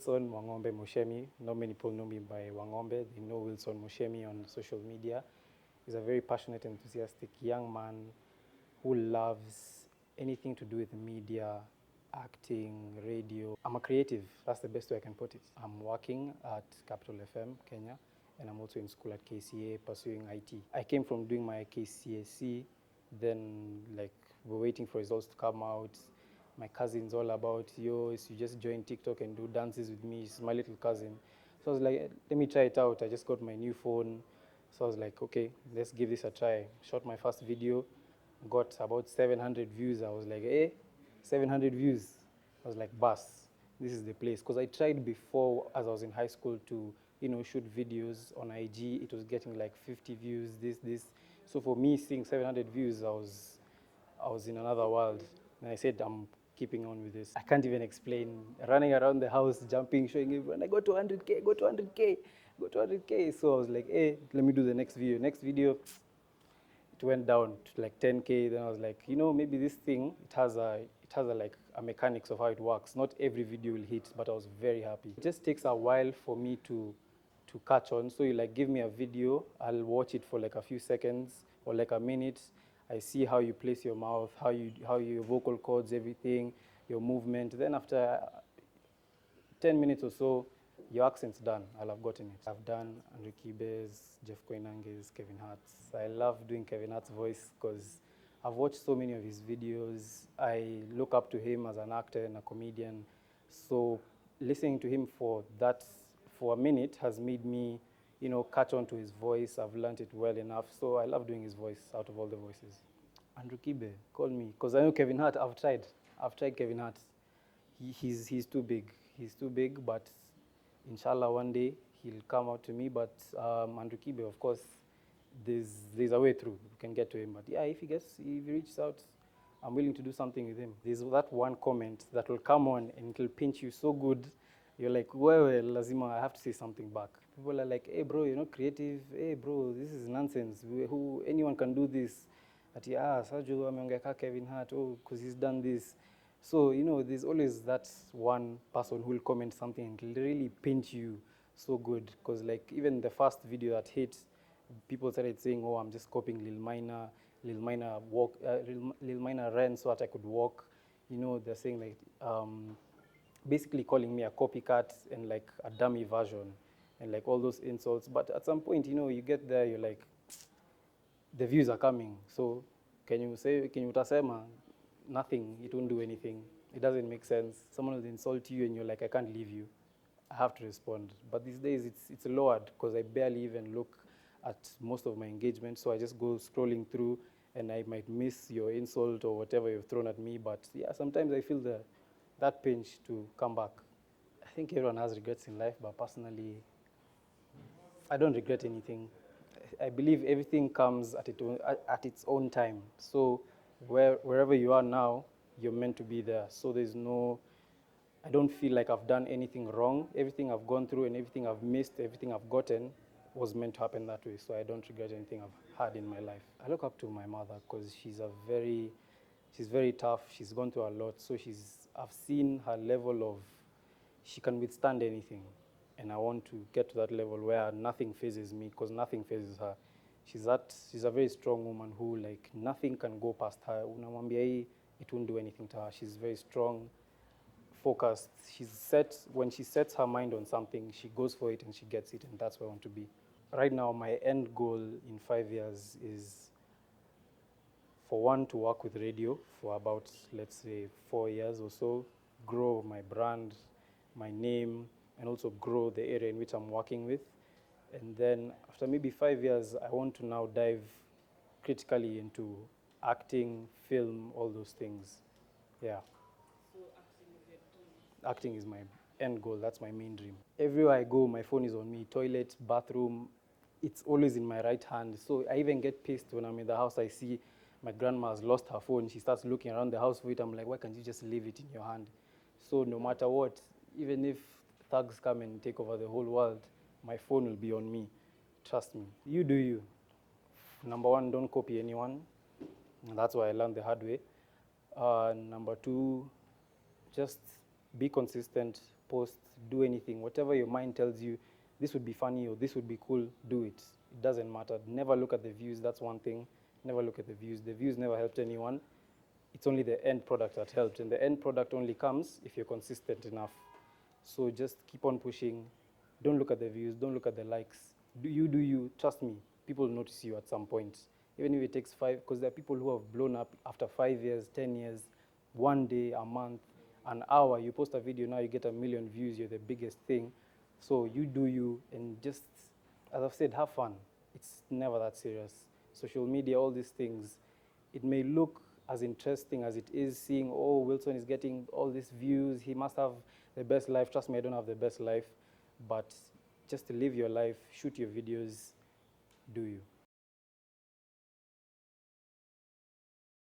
Wilson Wangombe Muchemi. Not many people know me by Wangombe. They know Wilson Muchemi on social media. He's a very passionate, enthusiastic young man who loves anything to do with media, acting, radio. I'm a creative. That's the best way I can put it. I'm working at Capital FM, Kenya, and I'm also in school at KCA pursuing IT. I came from doing my KCSE, then we're waiting for results to come out. My cousin's all about, yo, you just join TikTok and do dances with me. She's my little cousin. So I was like, let me try it out. I just got my new phone. So I was like, okay, let's give this a try. Shot my first video, got about 700 views. I was like, 700 views. I was like, bus, this is the place. Because I tried before, as I was in high school, to shoot videos on IG. It was getting like 50 views, this. So for me, seeing 700 views, I was in another world. And I said, I'm keeping on with this. I can't even explain. Running around the house, jumping, showing everyone, I got to 100K, go to 100K, go to 100K. So I was like, let me do the next video. Next video, it went down to like 10K. Then I was like, maybe this thing, it has a mechanics of how it works. Not every video will hit, but I was very happy. It just takes a while for me to catch on. So you give me a video, I'll watch it for like a few seconds or like a minute. I see how you place your mouth, how your vocal cords, everything, your movement. Then after 10 minutes or so, your accent's done. I'll have gotten it. I've done Andrew Kibe's, Jeff Koinange's, Kevin Hart's. I love doing Kevin Hart's voice because I've watched so many of his videos. I look up to him as an actor and a comedian. So listening to him for a minute has made me, catch on to his voice. I've learned it well enough. So I love doing his voice out of all the voices. Andrew Kibe, call me. Because I know Kevin Hart, I've tried Kevin Hart. He's too big. He's too big, but inshallah one day he'll come out to me. But Andrew Kibe, of course, there's a way through. We can get to him. But yeah, if he reaches out, I'm willing to do something with him. There's that one comment that will come on and it'll pinch you so good. You're like, well, lazima, I have to say something back. People are like, hey, bro, you're not creative. Hey, bro, this is nonsense. Anyone can do this. Sergio ameongea Kevin Hart, because he's done this. So, there's always that one person who will comment something and it'll really pinch you so good. Because even the first video that hit, people started saying, I'm just copying Lil Minor. Lil Minor ran so that I could walk. They're saying basically calling me a copycat and a dummy version and all those insults. But at some point, you get there, you're like, the views are coming. So can you utasema? Nothing, it won't do anything. It doesn't make sense. Someone will insult you and you're like, I can't leave you. I have to respond. But these days it's lowered because I barely even look at most of my engagements. So I just go scrolling through and I might miss your insult or whatever you've thrown at me. But yeah, sometimes I feel that pinch to come back. I think everyone has regrets in life, but personally, I don't regret anything. I believe everything comes at its own time. So wherever you are now, you're meant to be there. So I don't feel like I've done anything wrong. Everything I've gone through and everything I've missed, everything I've gotten was meant to happen that way. So I don't regret anything I've had in my life. I look up to my mother because she's very tough. She's gone through a lot. So I've seen her level of, she can withstand anything. And I want to get to that level where nothing phases me because nothing phases her. She's a very strong woman who nothing can go past her. Unamwambia hii, it won't do anything to her. She's very strong, focused. When she sets her mind on something, she goes for it and she gets it, and that's where I want to be. Right now, my end goal in 5 years is for one, to work with radio for about, let's say, 4 years or so, grow my brand, my name, and also grow the area in which I'm working with. And then after maybe 5 years, I want to now dive critically into acting, film, all those things. Yeah. So acting is your dream? Acting is my end goal. That's my main dream. Everywhere I go, my phone is on me. Toilet, bathroom, it's always in my right hand. So I even get pissed when I'm in the house. I see my grandma has lost her phone. She starts looking around the house for it. I'm like, why can't you just leave it in your hand? So no matter what, even if thugs come and take over the whole world, my phone will be on me. Trust me. You do you. Number one, don't copy anyone. And that's why I learned the hard way. Number two, just be consistent, post, do anything. Whatever your mind tells you, this would be funny or this would be cool, do it. It doesn't matter. Never look at the views. That's one thing. Never look at the views. The views never helped anyone. It's only the end product that helped. And the end product only comes if you're consistent enough. So just keep on pushing. Don't look at the views. Don't look at the likes. Do you. Trust me. People will notice you at some point. Even if it takes 5, because there are people who have blown up after 5 years, 10 years, 1 day, a month, an hour. You post a video, now you get 1 million views. You're the biggest thing. So you do you, and just, as I've said, have fun. It's never that serious. Social media, all these things, it may look as interesting as it is, seeing, oh, Wilson is getting all these views, he must have the best life. Trust me, I don't have the best life, but just to live your life, shoot your videos, do you.